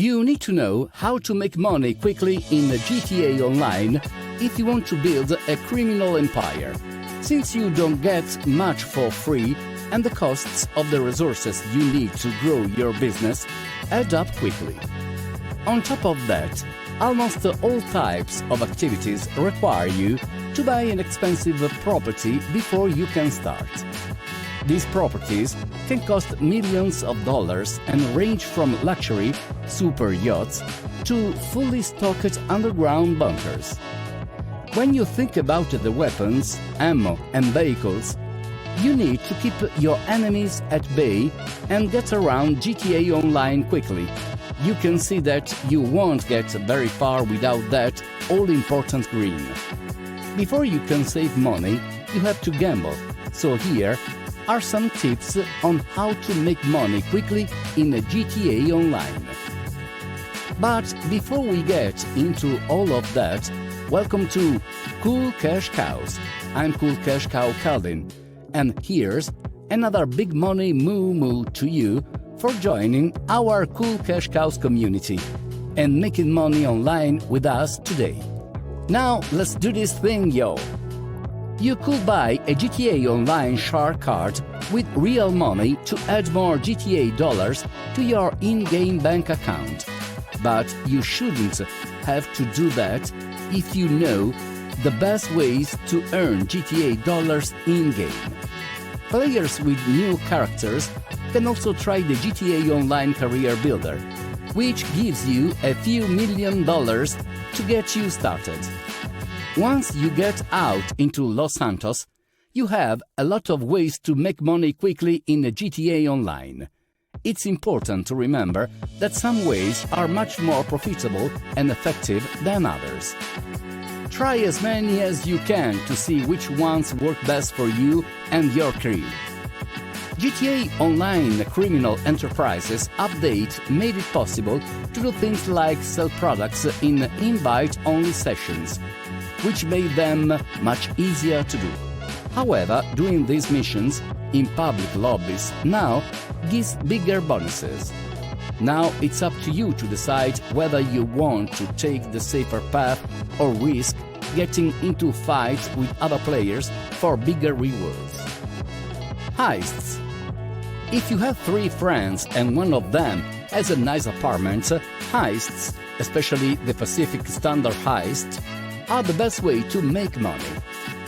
You need to know how to make money quickly in GTA Online if you want to build a criminal empire, since you don't get much for free and the costs of the resources you need to grow your business add up quickly. On top of that, almost all types of activities require you to buy an expensive property before you can start. These properties can cost millions of dollars and range from luxury super yachts to fully stocked underground bunkers. When you think about the weapons, ammo and vehicles, you need to keep your enemies at bay and get around GTA Online quickly. You can see that you won't get very far without that all-important green. Before you can save money, you have to gamble. So here are some tips on how to make money quickly in GTA Online. But before we get into all of that, welcome to Cool Cash Cows. I'm Cool Cash Cow Calvin, and here's another big money moo to you for joining our Cool Cash Cows community and making money online with us today. Now let's do this thing, yo! You could buy a GTA Online Shark card with real money to add more GTA dollars to your in-game bank account. But you shouldn't have to do that if you know the best ways to earn GTA dollars in-game. Players with new characters can also try the GTA Online Career Builder, which gives you a few $1,000,000 to get you started. Once you get out into Los Santos, you have a lot of ways to make money quickly in GTA Online. It's important to remember that some ways are much more profitable and effective than others. Try as many as you can to see which ones work best for you and your crew. GTA Online Criminal Enterprises update made it possible to do things like sell products in invite-only sessions, which made them much easier to do. However, doing these missions in public lobbies now gives bigger bonuses. Now it's up to you to decide whether you want to take the safer path or risk getting into fights with other players for bigger rewards. Heists. If you have 3 friends and one of them has a nice apartment, heists, especially the Pacific Standard heist, are the best way to make money.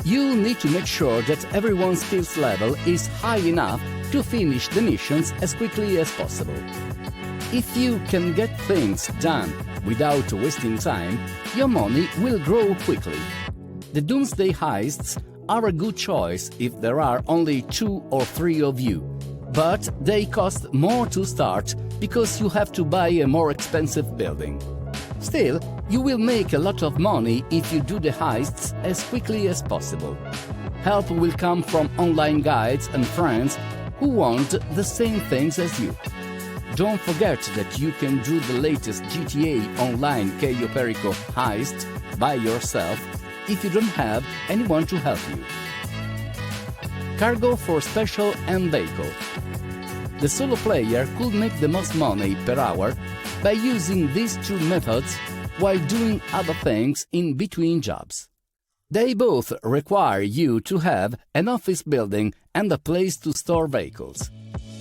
You'll need to make sure that everyone's skills level is high enough to finish the missions as quickly as possible. If you can get things done without wasting time, your money will grow quickly. The Doomsday heists are a good choice if there are only 2 or 3 of you, but they cost more to start because you have to buy a more expensive building. Still, you will make a lot of money if you do the heists as quickly as possible. Help will come from online guides and friends who want the same things as you. Don't forget that you can do the latest GTA Online Cayo Perico heist by yourself if you don't have anyone to help you. Cargo for special and vehicle. The solo player could make the most money per hour by using these 2 methods while doing other things in between jobs. They both require you to have an office building and a place to store vehicles.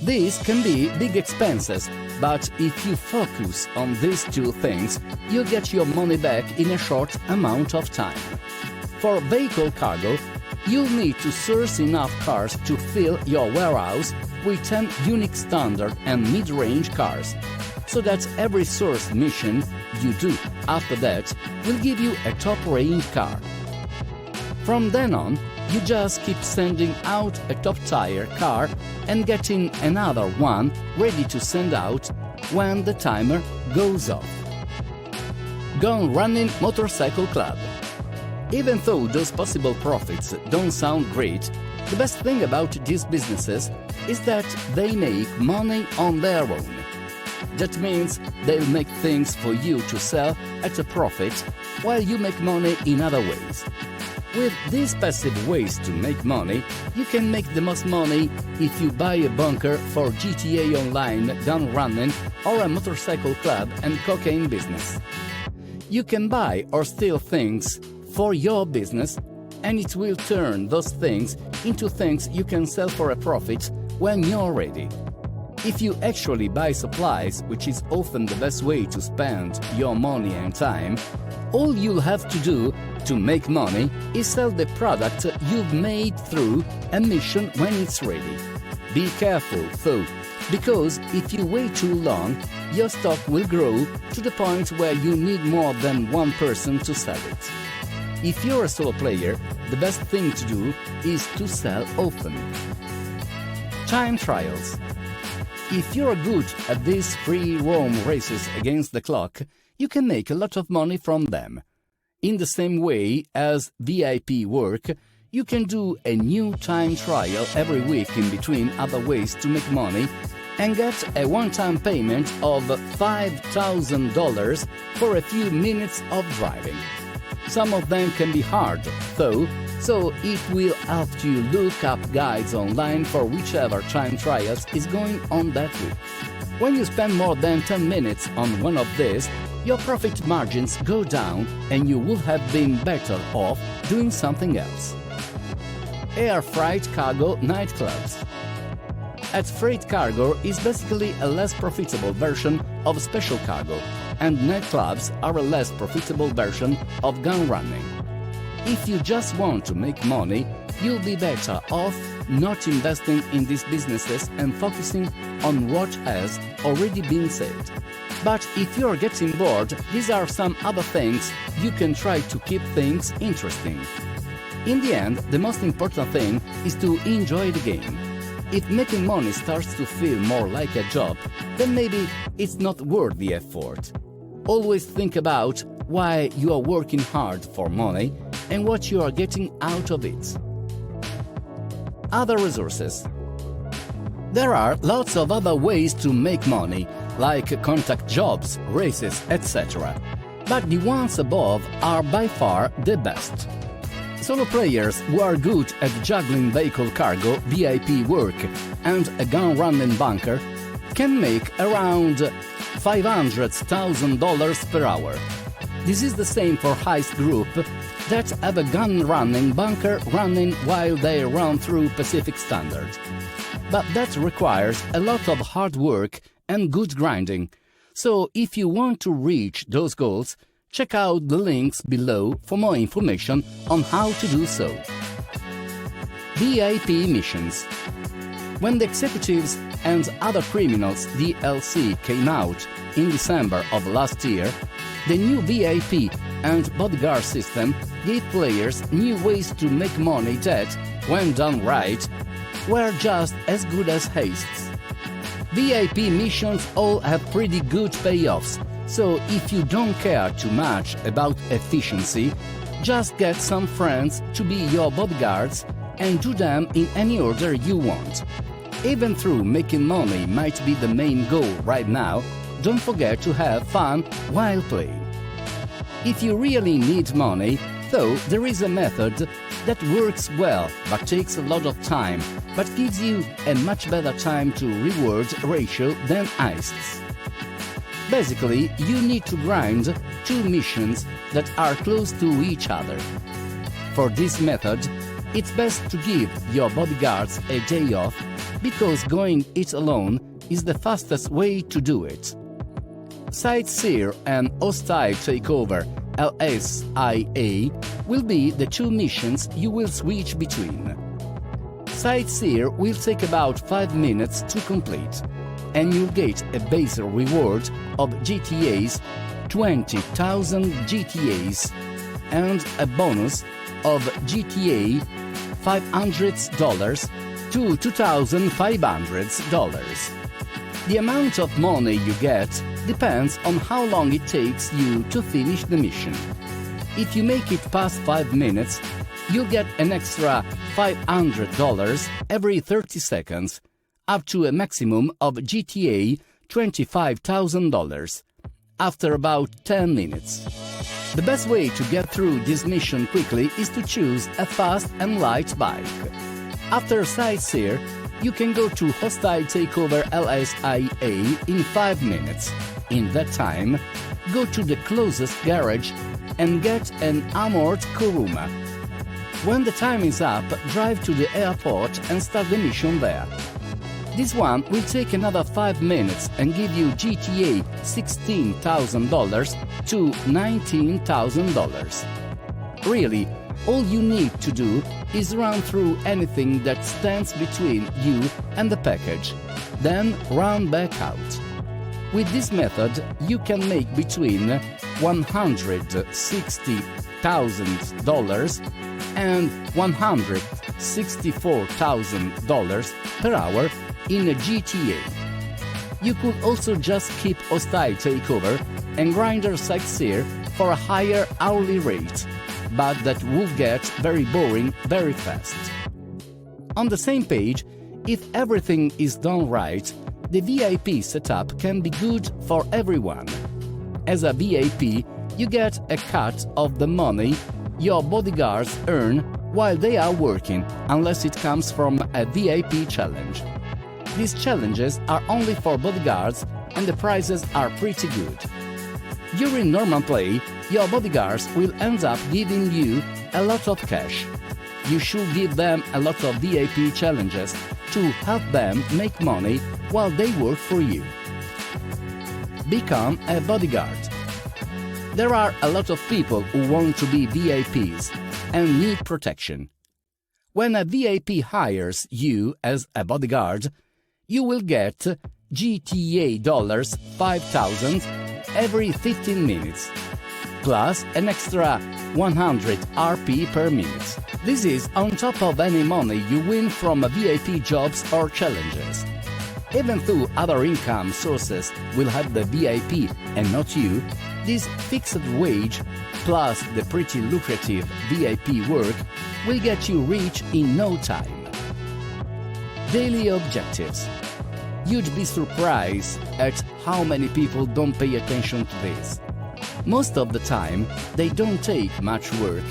These can be big expenses, but if you focus on these 2 things, you'll get your money back in a short amount of time. For vehicle cargo, you'll need to source enough cars to fill your warehouse with 10 unique standard and mid-range cars, so that every source mission you do after that will give you a top-range car. From then on, you just keep sending out a top-tier car and getting another one ready to send out when the timer goes off. Gone Running Motorcycle Club. Even though those possible profits don't sound great, the best thing about these businesses is that they make money on their own. That means they'll make things for you to sell at a profit while you make money in other ways. With these passive ways to make money, you can make the most money if you buy a bunker for GTA Online, gun running, or a motorcycle club and cocaine business. You can buy or steal things for your business, and it will turn those things into things you can sell for a profit when you're ready. If you actually buy supplies, which is often the best way to spend your money and time, all you'll have to do to make money is sell the product you've made through a mission when it's ready. Be careful, though, because if you wait too long, your stock will grow to the point where you need more than one person to sell it. If you're a solo player, the best thing to do is to sell often. Time trials. If you're good at these free roam races against the clock, you can make a lot of money from them. In the same way as VIP work, you can do a new time trial every week in between other ways to make money and get a one-time payment of $5,000 for a few minutes of driving. Some of them can be hard, though, so it will help you look up guides online for whichever time trials is going on that week. When you spend more than 10 minutes on one of these, your profit margins go down and you would have been better off doing something else. Air freight cargo nightclubs. At freight cargo is basically a less profitable version of special cargo, and nightclubs are a less profitable version of gun running. If you just want to make money, you'll be better off not investing in these businesses and focusing on what has already been said. But if you're getting bored, these are some other things you can try to keep things interesting. In the end, the most important thing is to enjoy the game. If making money starts to feel more like a job, then maybe it's not worth the effort. Always think about why you are working hard for money and what you are getting out of it. Other resources. There are lots of other ways to make money, like contact jobs, races, etc. But the ones above are by far the best. Solo players who are good at juggling vehicle cargo, VIP work, and a gun-running bunker can make around $500,000 per hour. This is the same for heist group that have a gun-running bunker running while they run through Pacific Standard. But that requires a lot of hard work and good grinding. So if you want to reach those goals, check out the links below for more information on how to do so. VIP missions. When the Executives and Other Criminals DLC came out in December of last year, the new VIP and bodyguard system gave players new ways to make money that, when done right, were just as good as heists. VIP missions all have pretty good payoffs, so if you don't care too much about efficiency, just get some friends to be your bodyguards and do them in any order you want. Even though making money might be the main goal right now, don't forget to have fun while playing. If you really need money, though, there is a method that works well but takes a lot of time, but gives you a much better time to reward ratio than heists. Basically, you need to grind two missions that are close to each other. For this method, it's best to give your bodyguards a day off, because going it alone is the fastest way to do it. Sightseer and Hostile Takeover LSIA will be the two missions you will switch between. Sightseer will take about 5 minutes to complete, and you'll get a base reward of GTAs, 20,000 GTAs, and a bonus of GTA $500 to $2,500. The amount of money you get depends on how long it takes you to finish the mission. If you make it past 5 minutes, you'll get an extra $500 every 30 seconds, up to a maximum of GTA $25,000 after about 10 minutes. The best way to get through this mission quickly is to choose a fast and light bike. After Sightseer, you can go to Hostile Takeover LSIA in 5 minutes. In that time, go to the closest garage and get an armored Kuruma. When the time is up, drive to the airport and start the mission there. This one will take another 5 minutes and give you GTA $16,000 to $19,000. Really, all you need to do is run through anything that stands between you and the package, then run back out. With this method, you can make between $160,000 and $164,000 per hour in a GTA. You could also just keep Hostile Takeover and Grindr Sightseer for a higher hourly rate, but that would get very boring very fast. On the same page, if everything is done right, the VIP setup can be good for everyone. As a VIP, you get a cut of the money your bodyguards earn while they are working, unless it comes from a VIP challenge. These challenges are only for bodyguards and the prizes are pretty good. During normal play, your bodyguards will end up giving you a lot of cash. You should give them a lot of VIP challenges to help them make money while they work for you. Become a bodyguard. There are a lot of people who want to be VIPs and need protection. When a VIP hires you as a bodyguard, you will get GTA $5,000 every 15 minutes, plus an extra 100 RP per minute. This is on top of any money you win from VIP jobs or challenges. Even though other income sources will have the VIP and not you, this fixed wage plus the pretty lucrative VIP work will get you rich in no time. Daily objectives. You'd be surprised at how many people don't pay attention to this. Most of the time, they don't take much work,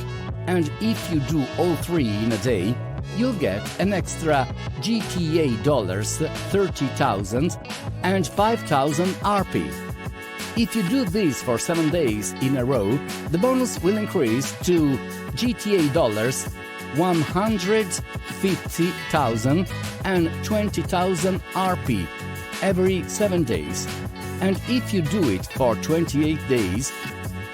and if you do all 3 in a day, you'll get an extra GTA $30,000 and 5,000 RP. If you do this for 7 days in a row, the bonus will increase to GTA $150,000 and 20,000 RP every 7 days. And if you do it for 28 days,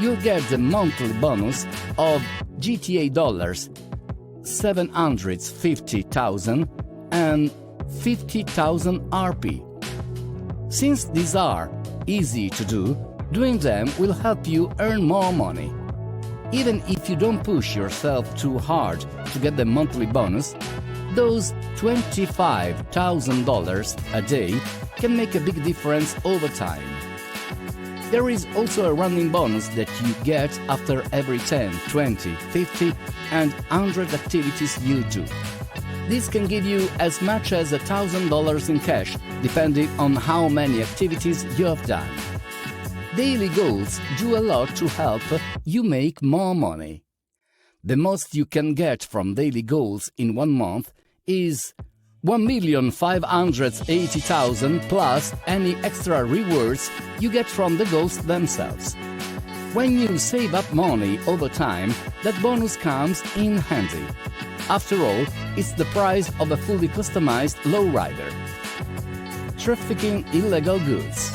you'll get the monthly bonus of GTA $750,000 and 50,000 RP. Since these are easy to do, doing them will help you earn more money. Even if you don't push yourself too hard to get the monthly bonus, those $25,000 a day can make a big difference over time. There is also a running bonus that you get after every 10, 20, 50 and 100 activities you do. This can give you as much as $1,000 in cash, depending on how many activities you have done. Daily goals do a lot to help you make more money. The most you can get from daily goals in 1 month is $1,580,000 plus any extra rewards you get from the goals themselves. When you save up money over time, that bonus comes in handy. After all, it's the price of a fully customized lowrider. Trafficking illegal goods.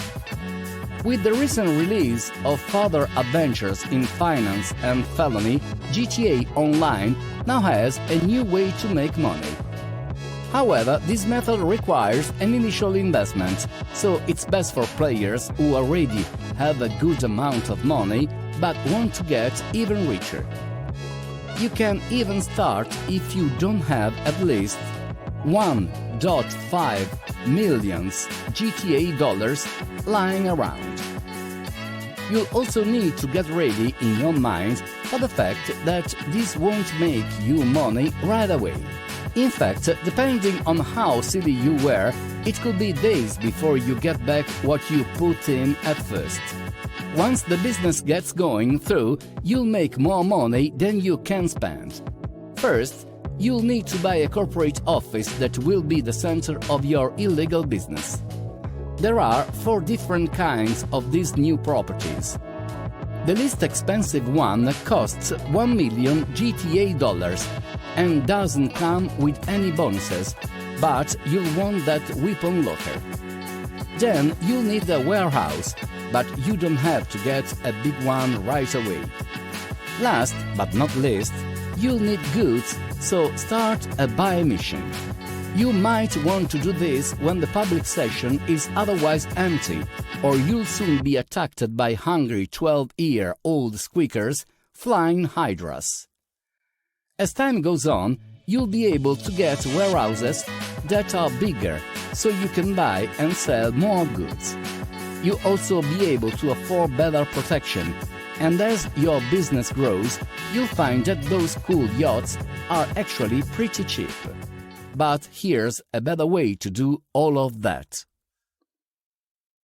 With the recent release of further adventures in finance and felony, GTA Online now has a new way to make money. However, this method requires an initial investment, so it's best for players who already have a good amount of money but want to get even richer. You can even start if you don't have at least 1.5 million GTA dollars lying around. You'll also need to get ready in your mind for the fact that this won't make you money right away. In fact, depending on how silly you were, it could be days before you get back what you put in at first. Once the business gets going through, you'll make more money than you can spend. First, you'll need to buy a corporate office that will be the center of your illegal business. There are 4 different kinds of these new properties. The least expensive one costs $1 million GTA and doesn't come with any bonuses, but you'll want that weapon locker. Then you'll need a warehouse, but you don't have to get a big one right away. Last but not least, you'll need goods, so start a buy mission. You might want to do this when the public session is otherwise empty, or you'll soon be attacked by hungry 12-year-old squeakers, flying hydras. As time goes on, you'll be able to get warehouses that are bigger, so you can buy and sell more goods. You'll also be able to afford better protection, and as your business grows, you'll find that those cool yachts are actually pretty cheap. But here's a better way to do all of that.